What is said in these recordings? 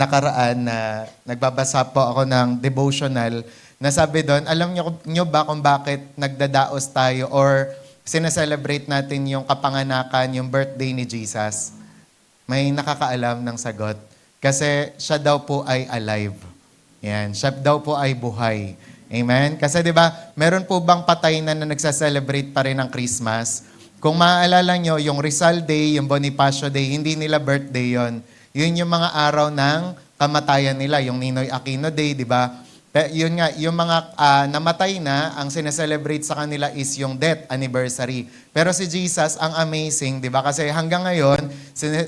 nakaraan na nagbabasa po ako ng devotional na sabi doon, alam niyo ba kung bakit nagdadaos tayo or sineselebrate natin yung kapanganakan, yung birthday ni Jesus? May nakakaalam ng sagot. Kasi siya daw po ay alive. Yan, siya daw po ay buhay. Amen? Kasi di ba, meron po bang patay na nagsa-celebrate pa rin ng Christmas? Kung maaalala nyo, yung Rizal Day, yung Bonifacio Day, hindi nila birthday yon. Yun yung mga araw ng kamatayan nila, yung Ninoy Aquino Day, di ba? Yun nga, yung mga namatay na, ang sineselebrate sa kanila is yung death anniversary. Pero si Jesus, ang amazing, di ba? Kasi hanggang ngayon,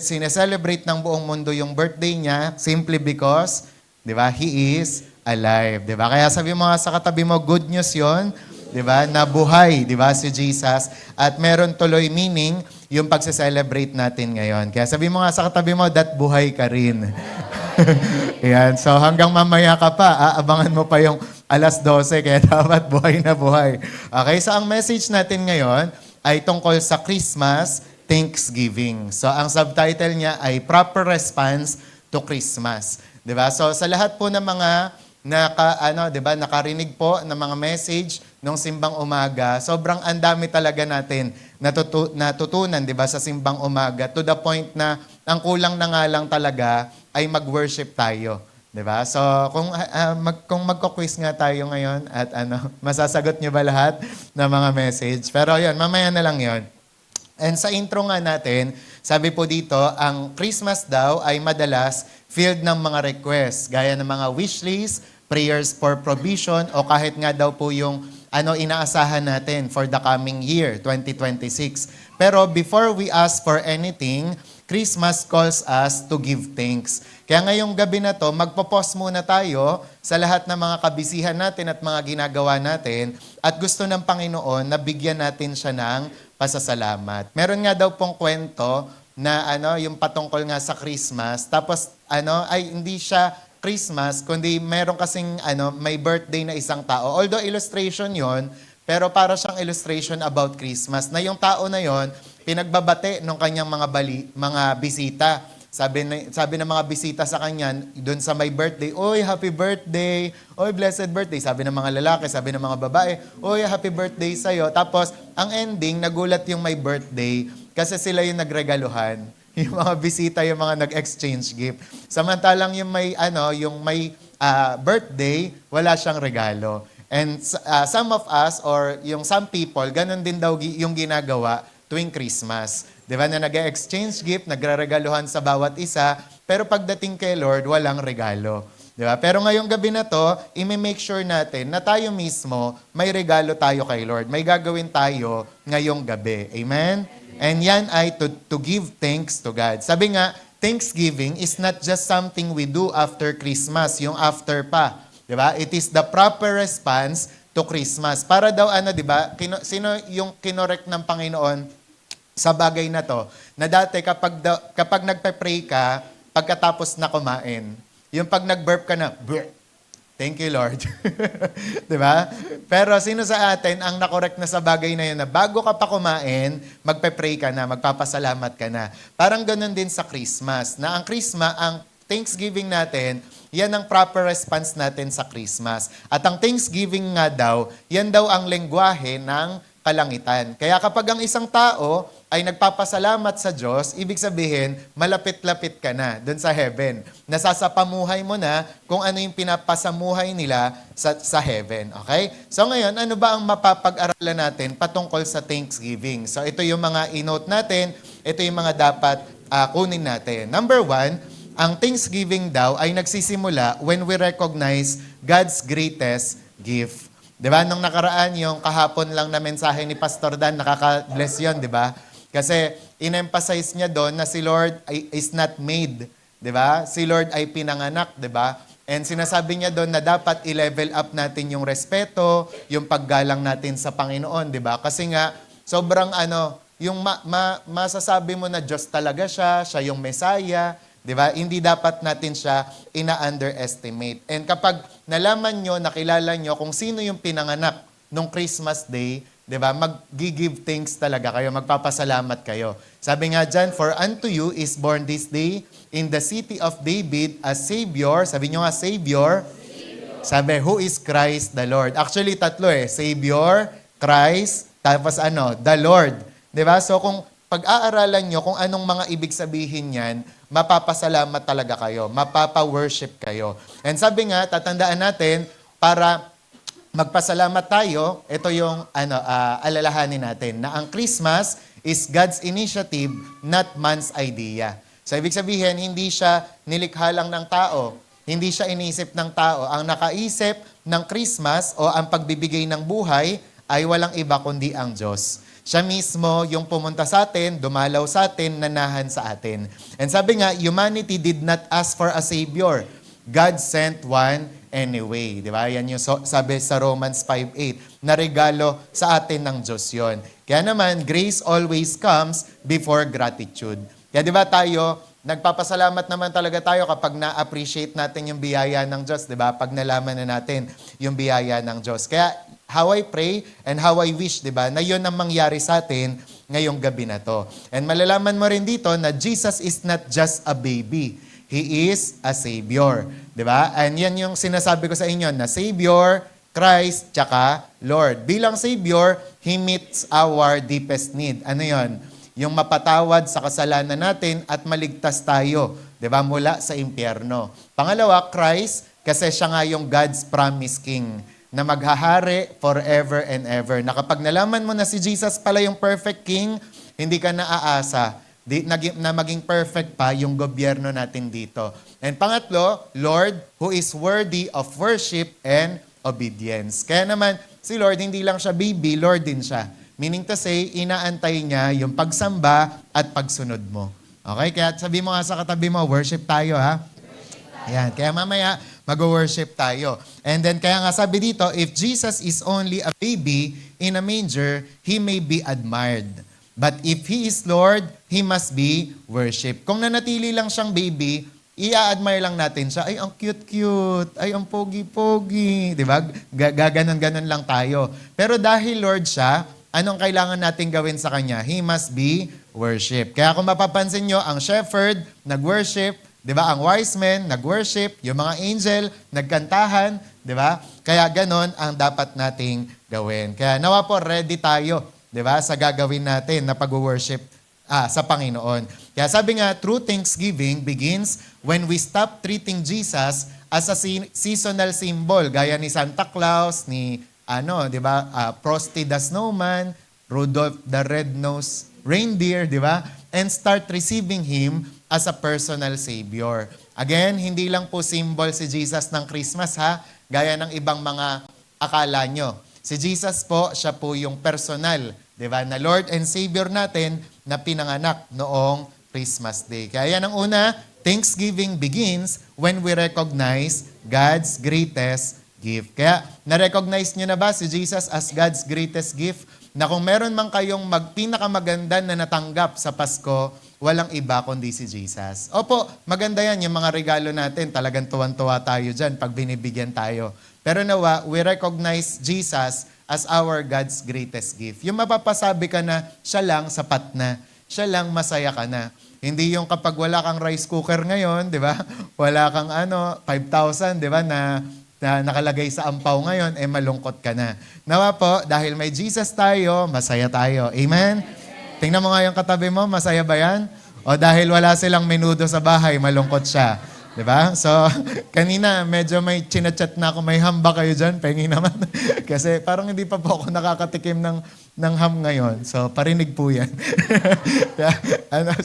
sineselebrate ng buong mundo yung birthday niya simply because, di ba, He is alive. Di ba? Kaya sabi mo nga sa katabi mo, good news yon, di ba? Na buhay, di ba, si Jesus. At meron tuloy meaning yung pagse-celebrate natin ngayon. Kaya sabi mo nga sa katabi mo, that buhay ka rin. Yan. So hanggang mamaya ka pa, abangan mo pa yung 12:00, kaya dapat buhay na buhay. Okay, so ang message natin ngayon ay tungkol sa Christmas Thanksgiving. So ang subtitle niya ay Proper Response to Christmas. 'Di ba? So sa lahat po ng mga nakarinig po ng mga message nung simbang umaga, sobrang andami talaga natin natutunan, 'di ba, sa simbang umaga, to the point na ang kulang na nga lang talaga ay mag-worship tayo, 'di ba? So kung magko-quiz nga tayo ngayon at masasagot niyo ba lahat ng mga message? Pero 'yun, mamaya na lang 'yon. And sa intro nga natin, sabi po dito, ang Christmas daw ay madalas filled ng mga requests, gaya ng mga wish list, prayers for provision, o kahit nga daw po yung inaasahan natin for the coming year, 2026. Pero before we ask for anything, Christmas calls us to give thanks. Kaya ngayong gabi na to, magpo-pause muna tayo sa lahat ng mga kabisihan natin at mga ginagawa natin at gusto ng Panginoon na bigyan natin siya ng pasasalamat. Meron nga daw pong kwento na yung patungkol nga sa Christmas, tapos hindi siya Christmas, kundi meron kasing may birthday na isang tao. Although illustration yon, pero para siyang illustration about Christmas, na yung tao na yon pinagbabate ng kanyang mga bisita. Sabi ng mga bisita sa kanya, doon sa may birthday, "Oy, happy birthday! Oy, blessed birthday!" Sabi ng mga lalaki, sabi ng mga babae, "Oy, happy birthday sa'yo." Tapos, ang ending, nagulat yung may birthday kasi sila yung nagregaluhan. Yung mga bisita, yung mga nag-exchange gift. Samantalang yung may birthday, wala siyang regalo. And some of us, or yung some people, ganun din daw yung ginagawa tuwing Christmas. Di ba, na nag-exchange gift, nagre-regaluhan sa bawat isa, pero pagdating kay Lord, walang regalo. Di ba? Pero ngayong gabi na to, i-make sure natin na tayo mismo, may regalo tayo kay Lord. May gagawin tayo ngayong gabi. Amen? And yan ay to give thanks to God. Sabi nga, Thanksgiving is not just something we do after Christmas, yung after pa. Di ba? It is the proper response to Christmas. Para daw di ba? Sino yung kinorek ng Panginoon sa bagay na to? Na dati kapag nagpe-pray ka, pagkatapos na kumain, yung pag nag-burp ka na, burp. Thank you, Lord. Di ba? Pero sino sa atin ang nakorek na sa bagay na yun na bago ka pa kumain, magpe-pray ka na, magpapasalamat ka na. Parang ganun din sa Christmas. Na ang Thanksgiving natin, yan ang proper response natin sa Christmas. At ang Thanksgiving nga daw, yan daw ang lengguwahe ng kalangitan. Kaya kapag ang isang tao ay nagpapasalamat sa Diyos, ibig sabihin, malapit-lapit ka na doon sa heaven. Nasasapamuhay mo na kung ano yung pinapasamuhay nila sa heaven. Okay? So ngayon, ano ba ang mapapag-aralan natin patungkol sa Thanksgiving? So ito yung mga i-note natin, ito yung mga dapat kunin natin. Number 1, ang Thanksgiving daw ay nagsisimula when we recognize God's greatest gift. Di ba? Nung nakaraan, yung kahapon lang na mensahe ni Pastor Dan, nakaka-bless yun, di ba? Kasi in-emphasize niya doon na si Lord is not made. Di ba? Si Lord ay pinanganak, di ba? And sinasabi niya doon na dapat i-level up natin yung respeto, yung paggalang natin sa Panginoon, di ba? Kasi nga, sobrang yung masasabi mo na Diyos talaga siya yung Messiah, di ba? Hindi dapat natin siya ina-underestimate. And kapag nalaman nyo, nakilala nyo kung sino yung pinanganak nung Christmas Day, 'di ba? Mag-give thanks talaga kayo, magpapasalamat kayo. Sabi nga diyan, for unto you is born this day in the city of David a Savior. Sabi nyo nga, Savior. Sabi, who is Christ the Lord? Actually, tatlo Savior, Christ, tapos the Lord. 'Di ba? So kung pag-aaralan nyo kung anong mga ibig sabihin yan, mapapasalamat talaga kayo, mapapa-worship kayo. And sabi nga, tatandaan natin, para magpasalamat tayo, ito yung alalahanin natin, na ang Christmas is God's initiative, not man's idea. So ibig sabihin, hindi siya nilikha lang ng tao, hindi siya iniisip ng tao. Ang nakaisip ng Christmas o ang pagbibigay ng buhay ay walang iba kundi ang Diyos. Siya mismo yung pumunta sa atin, dumalaw sa atin, nanahan sa atin. And sabi nga, humanity did not ask for a Savior. God sent one anyway. Di ba? Yan yung sabi sa Romans 5:8, na regalo sa atin ng Diyos yon. Kaya naman, grace always comes before gratitude. Kaya di ba tayo, nagpapasalamat naman talaga tayo kapag na-appreciate natin yung biyaya ng Diyos, di ba? Pag nalaman na natin yung biyaya ng Diyos. Kaya how I pray and how I wish, di ba, na yun ang mangyari sa atin ngayong gabi na to. And malalaman mo rin dito na Jesus is not just a baby. He is a Savior. Di ba? And yan yung sinasabi ko sa inyo, na Savior, Christ, tsaka Lord. Bilang Savior, He meets our deepest need. Ano yon? Yung mapatawad sa kasalanan natin at maligtas tayo, 'di ba, mula sa impyerno. Pangalawa, Christ, kasi siya nga yung God's promised King na maghahari forever and ever. Na kapag nalaman mo na si Jesus pala yung perfect King, hindi ka naaasa na maging perfect pa yung gobyerno natin dito. And pangatlo, Lord, who is worthy of worship and obedience. Kaya naman, si Lord, hindi lang siya baby, Lord din siya. Meaning to say, inaantay niya yung pagsamba at pagsunod mo. Okay? Kaya sabi mo nga sa katabi mo, worship tayo, ha? Ayan. Kaya mamaya, mag-worship tayo. And then, kaya nga sabi dito, if Jesus is only a baby in a manger, He may be admired. But if He is Lord, He must be worshipped. Kung nanatili lang siyang baby, i-admire lang natin siya. Ay, ang cute-cute. Ay, ang pogi-pogi. Diba? Gaganon-ganon lang tayo. Pero dahil Lord siya, anong kailangan natin gawin sa Kanya? He must be worship. Kaya kung mapapansin nyo, ang shepherd, nag-worship. Diba? Ang wise men, nag-worship. Yung mga angel, nagkantahan. Diba? Kaya ganon ang dapat nating gawin. Kaya nawa po, ready tayo. Diba? Sa gagawin natin na pag-worship sa Panginoon. Kaya sabi nga, true thanksgiving begins when we stop treating Jesus as a seasonal symbol. Gaya ni Santa Claus, ni di ba? Frosty the Snowman, Rudolph the Red-Nosed Reindeer, di ba? And start receiving Him as a personal Savior. Again, hindi lang po symbol si Jesus ng Christmas, ha? Gaya ng ibang mga akala nyo. Si Jesus po, siya po yung personal, di ba? Na Lord and Savior natin na pinanganak noong Christmas Day. Kaya yan ang una, Thanksgiving begins when we recognize God's greatest gift. Kaya, na-recognize nyo na ba si Jesus as God's greatest gift? Na kung meron man kayong pinakamaganda na natanggap sa Pasko, walang iba kundi si Jesus. Opo, maganda yan, yung mga regalo natin. Talagang tuwan-tuwa tayo dyan pag binibigyan tayo. Pero nawa, we recognize Jesus as our God's greatest gift. Yung mapapasabi ka na, siya lang sapat na. Siya lang masaya ka na. Hindi yung kapag wala kang rice cooker ngayon, di ba? Wala kang 5,000, di ba, na nakalagay sa ampaw ngayon, malungkot ka na. Nawa po, dahil may Jesus tayo, masaya tayo. Amen? Tingnan mo nga yung katabi mo, masaya ba yan? O dahil wala silang menudo sa bahay, malungkot siya. Diba? So, kanina, medyo may chinachat na ako, may ham ba kayo dyan? Pengi naman. Kasi parang hindi pa po ako nakakatikim ng ham ngayon. So, parinig po yan.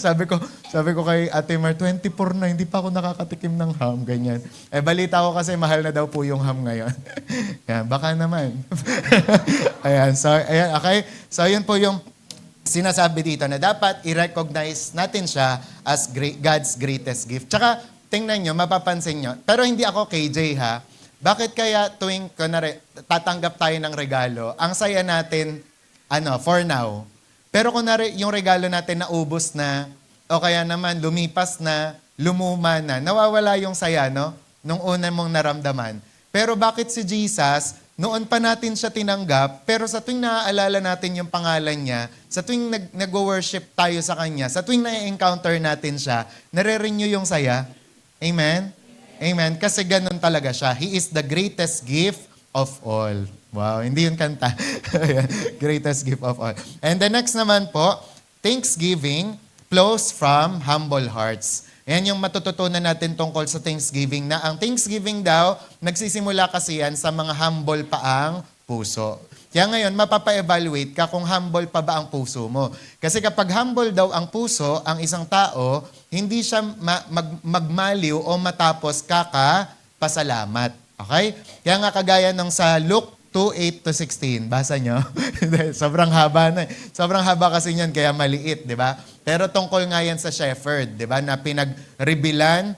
sabi ko kay Ate Mar, 24 na, hindi pa ako nakakatikim ng ham, ganyan. Balita ko kasi mahal na daw po yung ham ngayon. Yan, baka naman. Ayan, so, ayan, okay. So, yun po yung sinasabi dito na dapat i-recognize natin siya as God's greatest gift. Tsaka, tingnan nyo, mapapansin nyo. Pero hindi ako KJ, ha? Bakit kaya tuwing tatanggap tayo ng regalo, ang saya natin, for now. Pero kunwari, yung regalo natin naubos na, o kaya naman lumipas na, lumuma na, nawawala yung saya, no? Nung una mong naramdaman. Pero bakit si Jesus, noon pa natin siya tinanggap, pero sa tuwing naaalala natin yung pangalan niya, sa tuwing nag-worship tayo sa Kanya, sa tuwing na-encounter natin siya, nare-renew yung saya. Amen? Amen. Kasi ganun talaga siya. He is the greatest gift of all. Wow, hindi yung kanta. Greatest gift of all. And the next naman po, thanksgiving flows from humble hearts. Yan yung matututunan natin tungkol sa Thanksgiving, na ang Thanksgiving daw, nagsisimula kasi yan sa mga humble pa ang puso. Kaya ngayon, mapapa-evaluate ka kung humble pa ba ang puso mo. Kasi kapag humble daw ang puso, ang isang tao, hindi siya magmaliw o matapos kakapasalamat. Okay? Kaya nga kagaya ng sa Luke 2:8-16. Basa nyo? Sobrang haba na. Sobrang haba kasi niyan, kaya maliit, di ba? Pero tungkol nga yan sa shepherd, di ba? Na pinag-revealan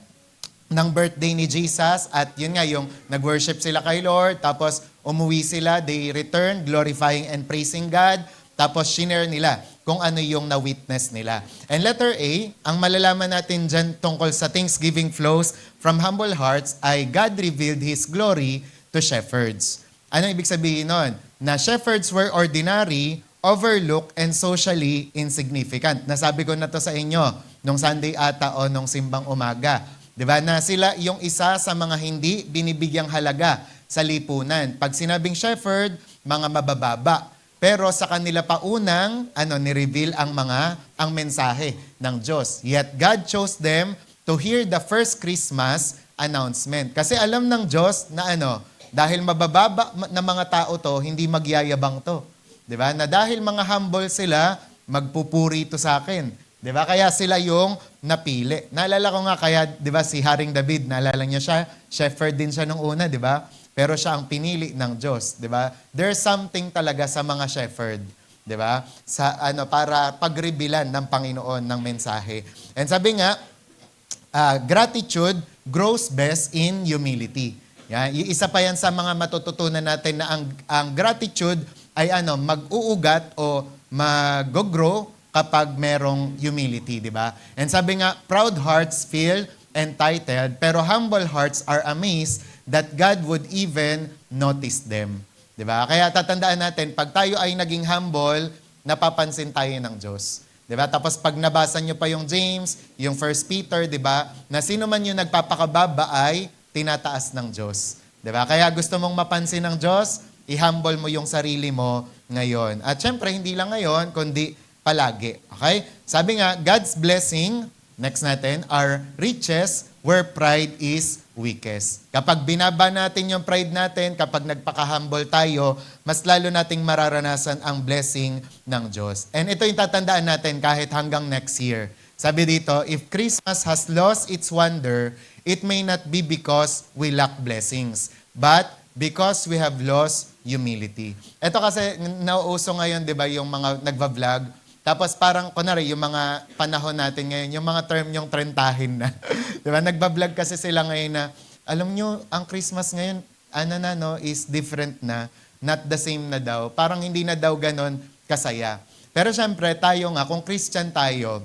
ng birthday ni Jesus, at yun nga, yung nag-worship sila kay Lord, tapos umuwi sila, they returned, glorifying and praising God, tapos shinare nila kung ano yung na-witness nila. And letter A, ang malalaman natin dyan tungkol sa Thanksgiving flows from humble hearts ay God revealed His glory to shepherds. Ano ibig sabihin nun? Na shepherds were ordinary, overlooked, and socially insignificant. Nasabi ko na to sa inyo nung Sunday ata o nung simbang umaga. Diba? Na sila yung isa sa mga hindi binibigyang halaga sa lipunan. Pag sinabing shepherd, mga mabababa. Pero sa kanila pa unang ni-reveal ang mensahe ng Diyos. Yet God chose them to hear the first Christmas announcement. Kasi alam ng Diyos na dahil mabababa na mga tao to, hindi magyayabang to. 'Di ba? Na dahil mga humble sila, magpupuri to sa akin. 'Di ba? Kaya sila yung napili. Naalala ko nga kaya, 'di ba, si Haring David, naalala niya siya, shepherd din siya nung una, 'di ba? Pero siya ang pinili ng Diyos, 'di ba? There's something talaga sa mga shepherd, 'di ba? Sa para pagrevealan ng Panginoon ng mensahe. And sabi nga, gratitude grows best in humility. Yan, isa pa yan sa mga matututunan natin na ang gratitude ay mag-uugat o mag-grow kapag merong humility, di ba? And sabi nga, proud hearts feel entitled, pero humble hearts are amazed that God would even notice them. Di ba? Kaya tatandaan natin, pag tayo ay naging humble, napapansin tayo ng Diyos. Di ba? Tapos pag nabasa nyo pa yung James, yung 1 Peter, di ba? Na sino man yung nagpapakababa ay tinataas ng Diyos. Diba? Kaya gusto mong mapansin ng Diyos, i-humble mo yung sarili mo ngayon. At syempre, hindi lang ngayon, kundi palagi. Okay? Sabi nga, God's blessing, next natin, are riches where pride is weakest. Kapag binaba natin yung pride natin, kapag nagpaka-humble tayo, mas lalo nating mararanasan ang blessing ng Diyos. And ito yung tatandaan natin kahit hanggang next year. Sabi dito, if Christmas has lost its wonder, it may not be because we lack blessings, but because we have lost humility. Ito kasi nauuso ngayon, di ba, yung mga nagva-vlog, tapos parang, kunwari, yung mga panahon natin ngayon, yung mga term yung trentahin na. Di ba, nagva-vlog kasi sila ngayon na, alam nyo, ang Christmas ngayon, is different na, not the same na daw. Parang hindi na daw ganon kasaya. Pero syempre, tayo nga, kung Christian tayo,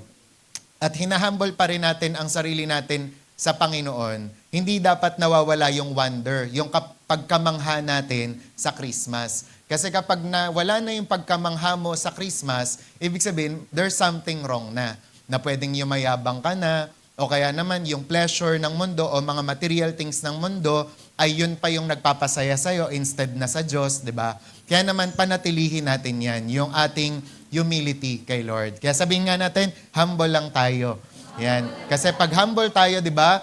at hinahumble pa rin natin ang sarili natin sa Panginoon, hindi dapat nawawala yung wonder, yung pagkamangha natin sa Christmas. Kasi kapag wala na yung pagkamangha mo sa Christmas, ibig sabihin, there's something wrong na pwedeng yumayabang ka na, o kaya naman yung pleasure ng mundo o mga material things ng mundo, ay yun pa yung nagpapasaya sa'yo instead na sa Diyos, di ba? Kaya naman panatilihin natin yan, yung ating humility kay Lord. Kaya sabihin nga natin, humble lang tayo. Yan. Kasi pag humble tayo, di ba,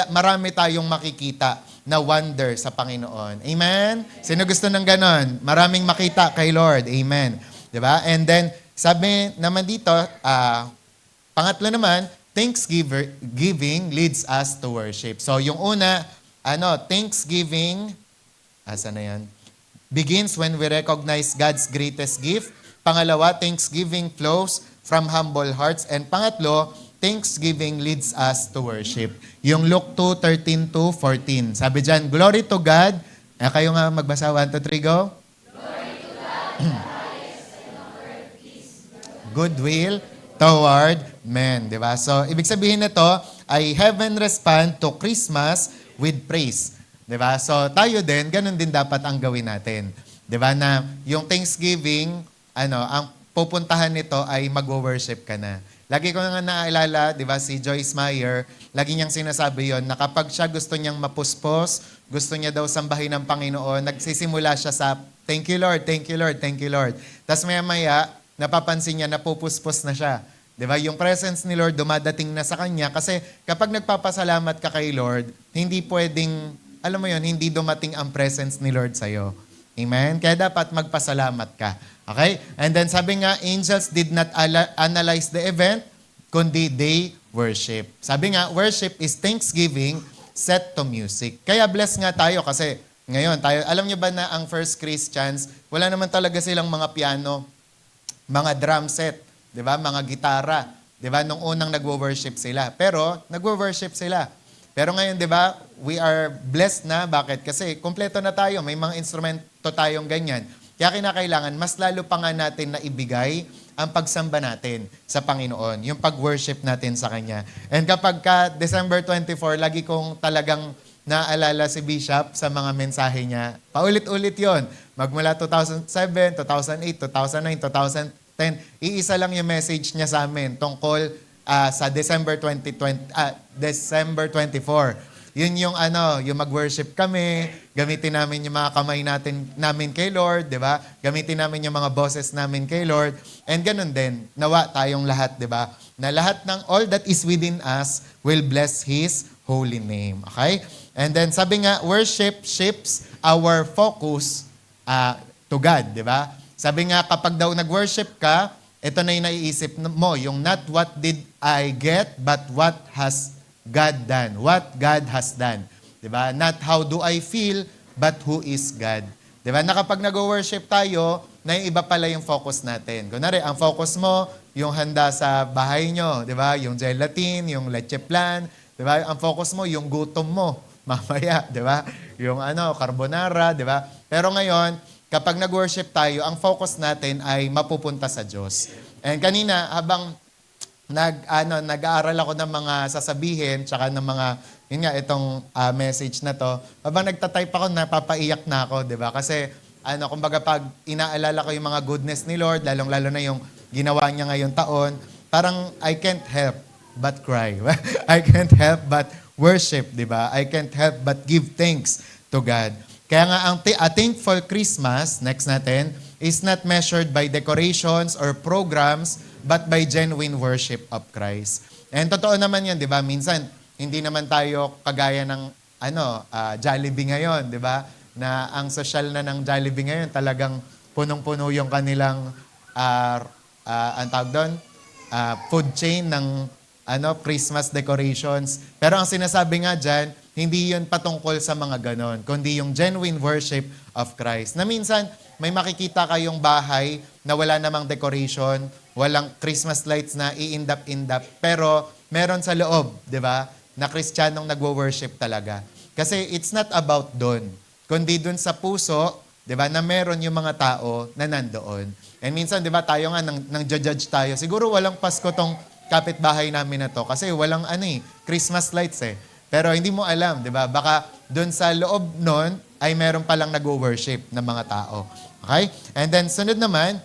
marami tayong makikita na wonder sa Panginoon. Amen? Sino gusto ng ganon? Maraming makita kay Lord. Amen. Di ba? And then, sabi naman dito, pangatlo naman, Thanksgiving leads us to worship. So, yung una, Thanksgiving, asa na yan? Begins when we recognize God's greatest gift. Pangalawa, Thanksgiving flows from humble hearts. And pangatlo, Thanksgiving leads us to worship. Yung Luke 2:13-14. Sabi dyan, glory to God. Kayo nga magbasa, 1, 2, 3, go. Glory to God, the highest, and on earth peace. Goodwill toward men. Diba? So, ibig sabihin nito ay heaven respond to Christmas with praise. 'Di ba? So tayo din, ganun din dapat ang gawin natin. 'Di ba? Na yung Thanksgiving, ang pupuntahan nito ay magwo-worship ka na. Lagi ko nga naaalala, 'di ba, si Joyce Meyer, lagi niyang sinasabi 'yon na kapag siya gusto niyang mapuspos, gusto niya daw sambahin ng Panginoon, nagsisimula siya sa thank you Lord, thank you Lord, thank you Lord. Tapos maya-maya, napapansin niya na pupuspos na siya. 'Di ba? Yung presence ni Lord dumadating na sa kanya kasi kapag nagpapasalamat ka kay Lord, hindi pwedeng, alam mo 'yon, hindi dumating ang presence ni Lord sa iyo. Amen? Kaya dapat magpasalamat ka. Okay? And then sabi nga, angels did not analyze the event, kundi they worship. Sabi nga, worship is thanksgiving set to music. Kaya blessed nga tayo kasi ngayon, tayo, alam niyo ba na ang first Christians, wala naman talaga silang mga piano, mga drum set, 'di ba? Mga gitara, 'di ba? Nung unang nagwo-worship sila. Pero nagwo-worship sila. Pero ngayon, 'di ba? We are blessed na. Bakit? Kasi kumpleto na tayo, may mga instrumento tayong ganyan. Kaya kinakailangan, mas lalo pa nga natin na ibigay ang pagsamba natin sa Panginoon, yung pag-worship natin sa Kanya. And kapag ka December 24, lagi kong talagang naalala si Bishop sa mga mensahe niya. Paulit-ulit yon. Magmula 2007, 2008, 2009, 2010, iisa lang yung message niya sa amin tungkol sa December 24. Yun yung yung mag-worship kami, gamitin namin yung mga kamay namin kay Lord, 'di ba? Gamitin namin yung mga boses namin kay Lord. And ganun din, nawa tayong lahat, 'di ba? Na lahat ng all that is within us will bless His holy name. Okay? And then sabi nga, worship shifts our focus to God, 'di ba? Sabi nga, kapag daw nag-worship ka, ito na yung naiisip mo, yung not what did I get, but what has God done. What God has done. 'Di ba? Not how do I feel, but who is God. 'Di ba? Na kapag nag-worship tayo, na yung iba pala yung focus natin. Kunwari, ang focus mo, yung handa sa bahay nyo, 'di ba? Yung gelatin, yung leche plan, 'di ba? Ang focus mo, yung gutom mo mamaya, 'di ba? Yung carbonara, 'di ba? Pero ngayon, kapag nag-worship tayo, ang focus natin ay mapupunta sa Diyos. And kanina, habang nag-aaral ako ng mga sasabihin, tsaka ng mga, yun nga, itong message na to, habang nagtatype ako, napapaiyak na ako, di ba? Kasi, kumbaga pag inaalala ko yung mga goodness ni Lord, lalong-lalo na yung ginawa niya ngayong taon, parang I can't help but cry. I can't help but worship, di ba? I can't help but give thanks to God. Kaya nga, a thankful Christmas, next natin, is not measured by decorations or programs, but by genuine worship of Christ. And totoo naman yan, di ba? Minsan, hindi naman tayo kagaya ng Jollibee ngayon, di ba? Na ang social na ng Jollibee ngayon, talagang punong-puno yung kanilang, ang tawag doon, food chain ng Christmas decorations. Pero ang sinasabi nga dyan, hindi yun patungkol sa mga ganon, kundi yung genuine worship of Christ. Na minsan, may makikita kayong bahay na wala namang decoration, walang Christmas lights na iindap-indap, pero meron sa loob, di ba, na Kristiyanong nagwo-worship talaga. Kasi it's not about doon, kundi doon sa puso, di ba, na meron yung mga tao na nandoon. And minsan, di ba, tayo nga, nang judge tayo, siguro walang Pasko tong kapitbahay namin na to, kasi walang Christmas lights eh. Pero hindi mo alam, di ba, baka doon sa loob noon ay meron palang nagwo-worship ng mga tao. Okay? And then, sunod naman,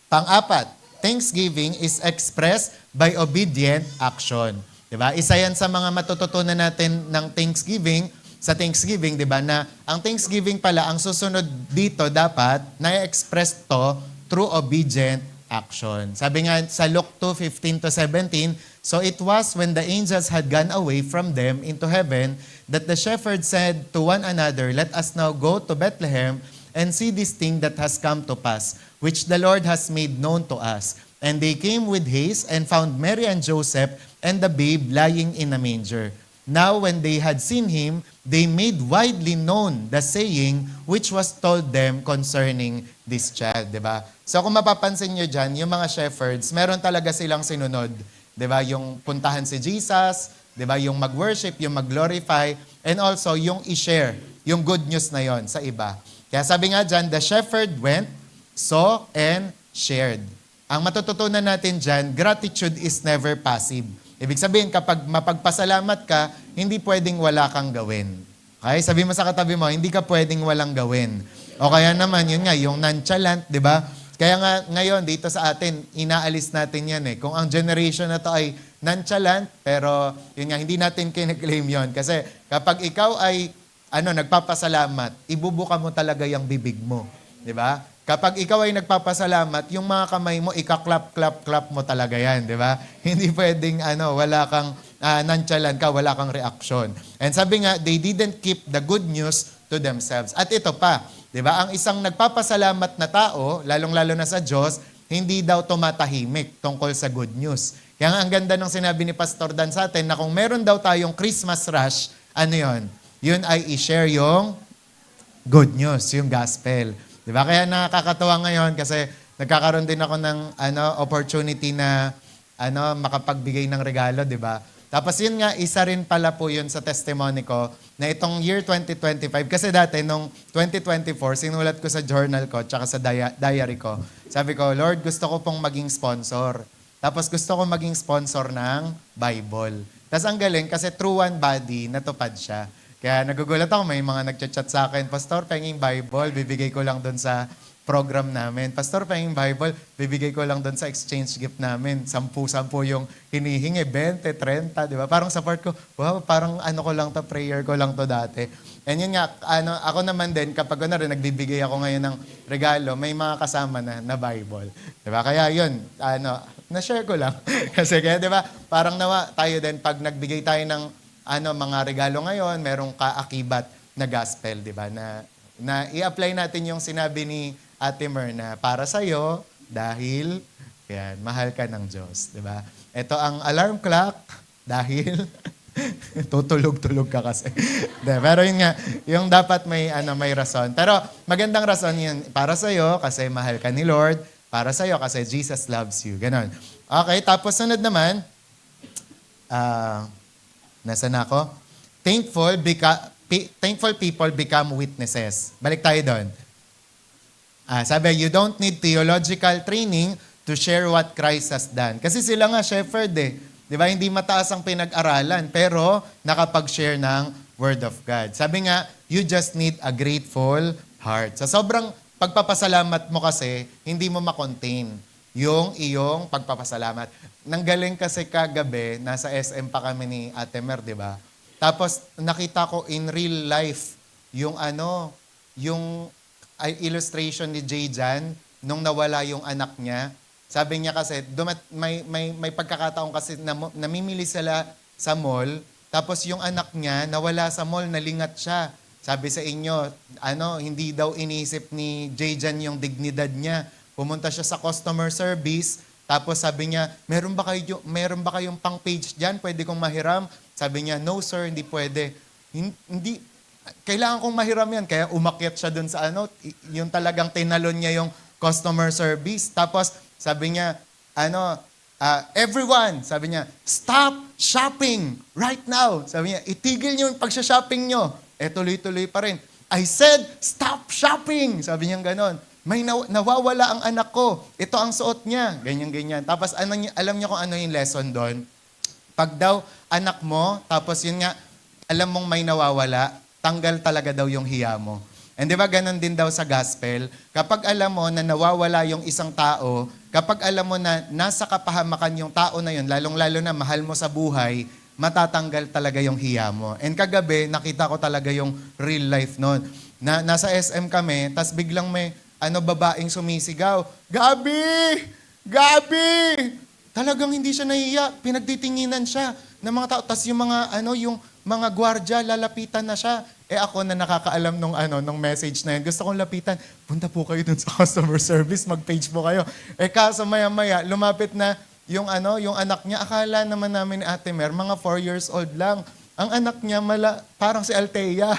pang-apat, Thanksgiving is expressed by obedient action. 'Di ba? Isa 'yan sa mga matututunan natin ng Thanksgiving, sa Thanksgiving, 'di ba, na ang Thanksgiving pala, ang susunod dito dapat na-express to through obedient action. Sabi nga sa Luke 2:15-17, so it was when the angels had gone away from them into heaven that the shepherds said to one another, let us now go to Bethlehem and see this thing that has come to pass, which the Lord has made known to us. And they came with haste and found Mary and Joseph and the babe lying in a manger. Now when they had seen him, they made widely known the saying which was told them concerning this child. Diba? So kung mapapansin nyo dyan, yung mga shepherds, meron talaga silang sinunod. Diba? Yung puntahan si Jesus, diba? Yung mag-worship, yung mag-glorify, and also yung i-share, yung good news na yon sa iba. Kaya sabi nga dyan, the shepherd went, saw, and shared. Ang matututunan natin dyan, gratitude is never passive. Ibig sabihin, kapag mapagpasalamat ka, hindi pwedeng wala kang gawin. Okay? Sabi mo sa katabi mo, hindi ka pwedeng walang gawin. O kaya naman, yun nga, yung nonchalant, di ba? Kaya nga ngayon, dito sa atin, inaalis natin yan eh. Kung ang generation na to ay nonchalant, pero yun nga, hindi natin kiniklaim yun. Kasi kapag ikaw ay nagpapasalamat, ibubuka mo talaga yung bibig mo. Di ba? Kapag ikaw ay nagpapasalamat, yung mga kamay mo, ika-clap mo talaga yan, di ba? Hindi pwedeng, wala kang nonchalant ka, wala kang reaksyon. And sabi nga, they didn't keep the good news to themselves. At ito pa, di ba? Ang isang nagpapasalamat na tao, lalong-lalo na sa Diyos, hindi daw tumatahimik tungkol sa good news. Kaya nga ang ganda ng sinabi ni Pastor Dan sa atin na kung meron daw tayong Christmas rush, ano yun? Yun ay i-share yung good news, yung gospel. Di ba? Kaya nakakatawa ngayon kasi nagkakaroon din ako ng opportunity na makapagbigay ng regalo, di ba? Tapos yun nga, isa rin pala po yun sa testimony ko na itong year 2025. Kasi dati, nung 2024, sinulat ko sa journal ko tsaka sa diary ko. Sabi ko, Lord, gusto ko pong maging sponsor. Tapos gusto ko maging sponsor ng Bible. Tapos ang galing, kasi through one body, natupad siya. Kaya nagugulat ako, may mga nagchat-chat sa akin, Pastor, pahinging Bible, bibigay ko lang doon sa program namin. Pastor, pahinging Bible, bibigay ko lang doon sa exchange gift namin. 10 yung hinihingi, 20, 30, di ba? Parang sa part ko, wow, parang ko lang to, prayer ko lang to dati. And yun nga, ako naman din, kapag nagbibigay ako ngayon ng regalo, may mga kasama na Bible. Di ba? Kaya yun, na-share ko lang. Kasi kaya, di ba, parang tayo din, pag nagbigay tayo ng mga regalo ngayon, merong kaakibat na gospel, di ba? Na i-apply natin yung sinabi ni Ate Mer na para sa'yo dahil mahal ka ng Diyos, di ba? Ito ang alarm clock dahil tutulog-tulog ka kasi. Pero yun nga, yung dapat may rason. Pero magandang rason yun, para sa'yo kasi mahal ka ni Lord, para sa'yo kasi Jesus loves you. Ganon. Okay, tapos sunod naman, nasaan ako? Thankful people become witnesses. Balik tayo doon. Sabi, you don't need theological training to share what Christ has done. Kasi sila nga shepherd eh. Di ba? Hindi mataas ang pinag-aralan, pero nakapag-share ng Word of God. Sabi nga, you just need a grateful heart. Sa sobrang pagpapasalamat mo kasi, hindi mo makontain yung iyong pagpapasalamat. Nanggaling kasi kagabi, nasa SM pa kami ni Ate Mer, di ba? Tapos nakita ko in real life yung yung illustration ni Jay Jan nung nawala yung anak niya. Sabi niya kasi, may pagkakataon kasi namimili sila sa mall, tapos yung anak niya nawala sa mall, nalingat siya. Sabi sa inyo, hindi daw inisip ni Jay Jan yung dignidad niya. Pumunta siya sa customer service, tapos sabi niya, meron ba kayong pang page diyan? Pwede kong mahiram? Sabi niya, no sir, hindi pwede. Hindi, kailangan kong mahiram yan. Kaya umakyat siya dun sa yung talagang tinalon niya yung customer service. Tapos sabi niya, everyone, sabi niya, stop shopping right now. Sabi niya, itigil niyo yung pagsha-shopping niyo. Tuloy-tuloy pa rin. I said, stop shopping. Sabi niya ganon. May nawawala ang anak ko. Ito ang suot niya. Ganyan-ganyan. Tapos alam niyo kung ano yung lesson doon? Pag daw anak mo, tapos yun nga, alam mong may nawawala, tanggal talaga daw yung hiya mo. And di ba ganon din daw sa gospel? Kapag alam mo na nawawala yung isang tao, kapag alam mo na nasa kapahamakan yung tao na yun, lalong-lalo na mahal mo sa buhay, matatanggal talaga yung hiya mo. And kagabi, nakita ko talaga yung real life noon. Nasa SM kami, tas biglang may babaeng sumisigaw, Gabi! Gabi! Talagang hindi siya nahiya. Pinagtitinginan siya ng mga tao. Tas yung mga gwardya, lalapitan na siya. Ako na nakakaalam nung message na yun, gusto kong lapitan, punta po kayo dun sa customer service, mag-page po kayo. Kaso maya-maya, lumapit na yung anak niya, akala naman namin ni Ate Mer, mga 4 years old lang. Ang anak niya, parang si Althea.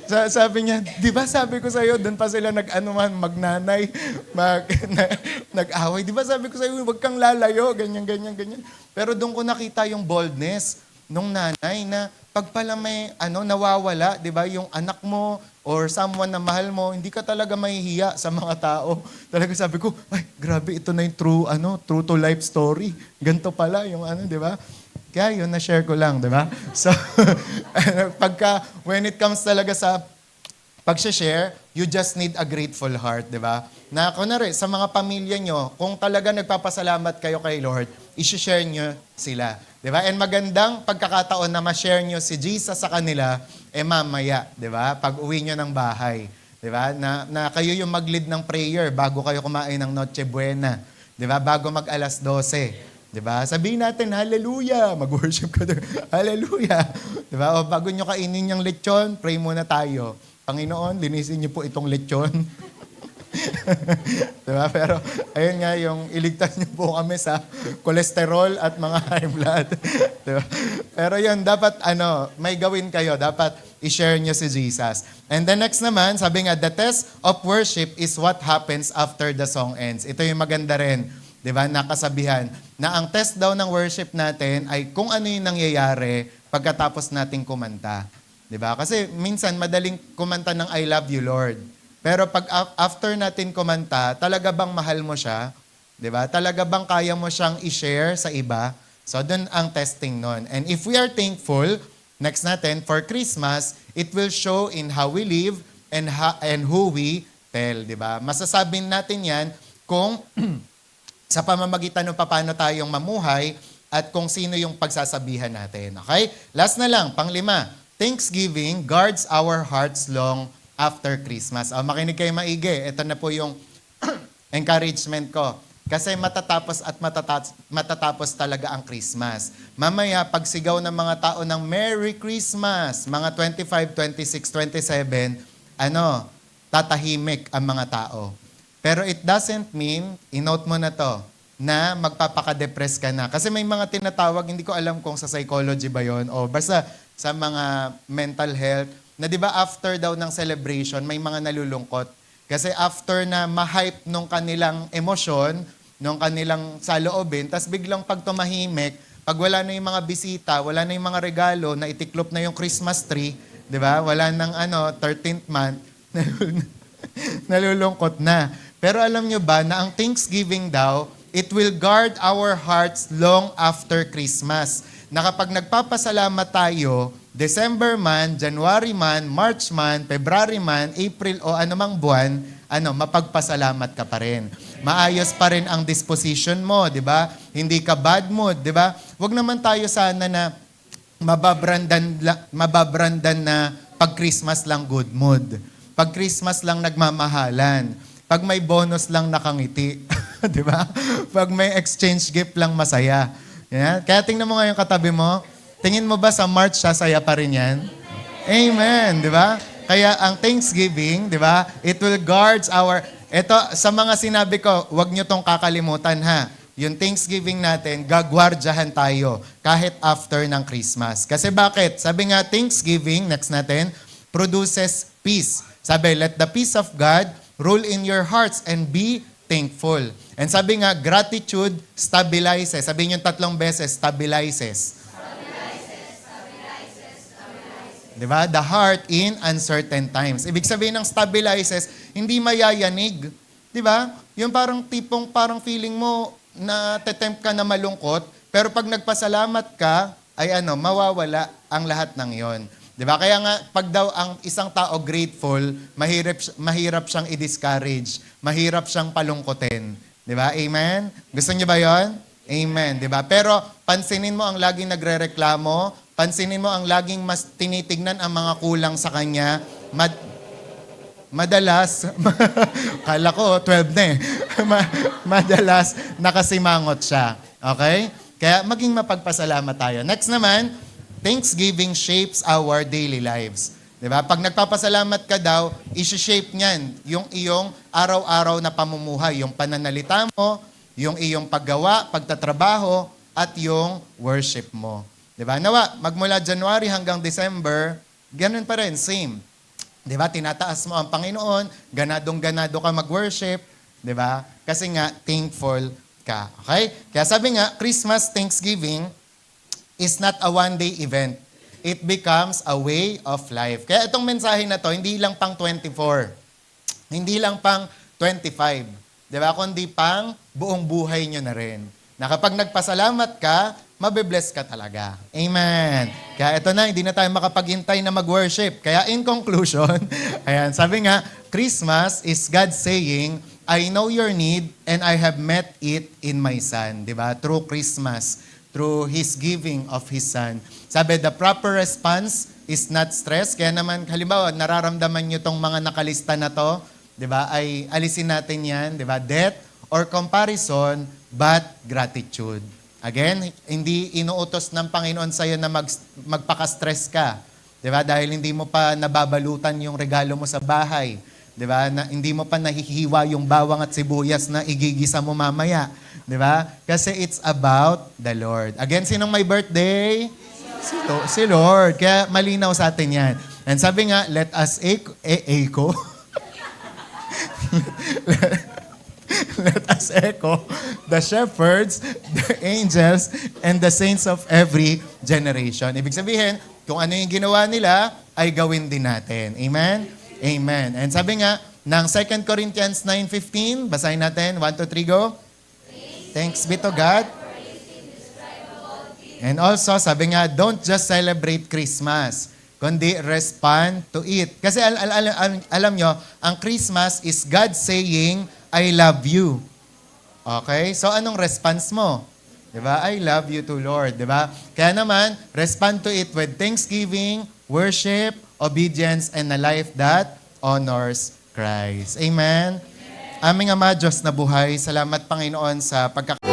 Sabi niya, di ba sabi ko sa'yo, doon pa sila magnanay, nag-away. Di ba sabi ko sa'yo, huwag kang lalayo, ganyan. Pero doon ko nakita yung boldness nung nanay na pag pala may nawawala, di ba, yung anak mo or someone na mahal mo, hindi ka talaga mahihiya sa mga tao. Talaga sabi ko, ay, grabe, ito na yung true to life story. Ganto pala yung di ba? Kaya yun, na-share ko lang, di ba? So, when it comes talaga sa pag-share, you just need a grateful heart, di ba? Na kunwari, sa mga pamilya nyo, kung talaga nagpapasalamat kayo kay Lord, i-share nyo sila. Di ba? And magandang pagkakataon na ma-share nyo si Jesus sa kanila, mamaya, di ba? Pag uwi nyo ng bahay. Di ba? Na kayo yung mag-lead ng prayer bago kayo kumain ng Noche Buena. Di ba? Bago mag-alas 12. 'Di ba? Sabihin natin, hallelujah. Mag-worship ka doon. Hallelujah. 'Di ba? O bago nyo kainin yung lechon, pray muna tayo. Panginoon, linisin niyo po itong lechon. 'Di ba? Pero ayun nga yung iligtas niyo po kami sa kolesterol at mga high blood. 'Di ba? Pero yun, dapat may gawin kayo. Dapat i-share niyo si Jesus. And the next naman, sabi nga, the test of worship is what happens after the song ends. Ito yung maganda rin. 'Di ba? Nakasabihan na ang test daw ng worship natin ay kung ano yung nangyayari pagkatapos nating kumanta. 'Di ba? Kasi minsan madaling kumanta ng I love you, Lord. Pero pag after natin kumanta, talaga bang mahal mo siya? 'Di ba? Talaga bang kaya mo siyang i-share sa iba? So doon ang testing nun. And if we are thankful, next natin, for Christmas, it will show in how we live and who we tell. 'Di ba? Masasabi natin yan kung sa pamamagitan ng paano tayong mamuhay at kung sino yung pagsasabihan natin. Okay? Last na lang, panglima. Thanksgiving guards our hearts long after Christmas. Makinig kayo maigi. Ito na po yung encouragement ko. Kasi matatapos at matatapos talaga ang Christmas. Mamaya, pagsigaw ng mga tao ng Merry Christmas, mga 25, 26, 27, tatahimik ang mga tao. Pero it doesn't mean, inote mo na to, na magpapaka-depress ka na. Kasi may mga tinatawag, hindi ko alam kung sa psychology ba yon o basta sa mga mental health, na di ba after daw ng celebration, may mga nalulungkot. Kasi after na ma-hype nung kanilang emosyon, nung kanilang saloobin, tas biglang pag tumahimik, pag wala na yung mga bisita, wala na yung mga regalo, na itiklop na yung Christmas tree, di ba? Wala nang 13th month, nalulungkot na. Pero alam nyo ba na ang Thanksgiving daw, it will guard our hearts long after Christmas. Na kapag nagpapasalamat tayo, December man, January man, March man, February man, April o anumang buwan, mapagpasalamat ka pa rin. Maayos pa rin ang disposition mo, di ba? Hindi ka bad mood, di ba? Huwag naman tayo sana na mababrandan na pag Christmas lang good mood. Pag Christmas lang nagmamahalan. Pag may bonus lang nakangiti. Di ba? Pag may exchange gift lang masaya. Yan. Kaya tingnan mo nga yung katabi mo. Tingin mo ba sa March sasaya pa rin yan? Amen. Di ba? Kaya ang Thanksgiving, di ba? It will guards our... Ito, sa mga sinabi ko, huwag nyo tong kakalimutan ha. Yung Thanksgiving natin, gagwardyahan tayo kahit after ng Christmas. Kasi bakit? Sabi nga, Thanksgiving, next natin, produces peace. Sabi, let the peace of God rule in your hearts and be thankful. And sabi nga, gratitude stabilizes. Sabihin yung 3 beses, stabilizes. Diba? The heart in uncertain times. Ibig sabihin ng stabilizes, hindi mayayanig. Diba? Yung parang feeling mo na tetempt ka na malungkot, pero pag nagpasalamat ka, ay mawawala ang lahat ng yon. Diba? Kaya nga, pag daw ang isang tao grateful, mahirap siyang i-discourage. Mahirap siyang palungkotin. Diba? Amen? Gusto niyo ba yon? Amen. Diba? Pero pansinin mo ang laging nagrereklamo, pansinin mo ang laging mas tinitignan ang mga kulang sa kanya, madalas, kala ko 12 na eh, madalas nakasimangot siya. Okay? Kaya maging mapagpasalamat tayo. Next naman, Thanksgiving shapes our daily lives. Diba? Pag nagpapasalamat ka daw, isi-shape niyan yung iyong araw-araw na pamumuhay, yung pananalita mo, yung iyong paggawa, pagtatrabaho, at yung worship mo. Diba? Nawa, magmula January hanggang December, ganun pa rin, same. Diba? Tinataas mo ang Panginoon, ganadong-ganado ka mag-worship, diba? Kasi nga, thankful ka. Okay? Kaya sabi nga, Christmas, Thanksgiving, is not a one-day event. It becomes a way of life. Kaya itong mensahe na to, hindi lang pang 24. Hindi lang pang 25. Diba? Kundi pang buong buhay nyo na rin. Na kapag nagpasalamat ka, mabibless ka talaga. Amen. Kaya ito na, hindi na tayo makapaghintay na mag-worship. Kaya in conclusion, ayan, sabi nga, Christmas is God saying, I know your need and I have met it in my Son. Diba? Through Christmas, through His giving of His Son. Sabi, the proper response is not stress. Kaya naman, halimbawa, nararamdaman nyo tong mga nakalista na to, diba? Ay alisin natin yan, diba? Debt or comparison, but gratitude. Again, hindi inuutos ng Panginoon sa'yo na magpaka-stress ka. Diba? Dahil hindi mo pa nababalutan yung regalo mo sa bahay. Diba? Hindi mo pa nahihiwa yung bawang at sibuyas na igigisa mo mamaya. Diba? Kasi it's about the Lord. Again, sinong may birthday? Si Lord. Kaya malinaw sa atin yan. And sabi nga, let us echo. Let us echo the shepherds, the angels, and the saints of every generation. Ibig sabihin, kung ano yung ginawa nila, ay gawin din natin. Amen? Amen. And sabi nga, ng 2 Corinthians 9:15, basahin natin. 1, 2, 3, go. Thanks be to God. And also, sabi nga, don't just celebrate Christmas, kundi respond to it. Kasi alam nyo, ang Christmas is God saying, I love you. Okay? So, anong response mo? Diba? I love you too, Lord. Diba? Kaya naman, respond to it with thanksgiving, worship, obedience, and a life that honors Christ. Amen? Aming Ama, Diyos na buhay, salamat Panginoon sa pagkakaroon.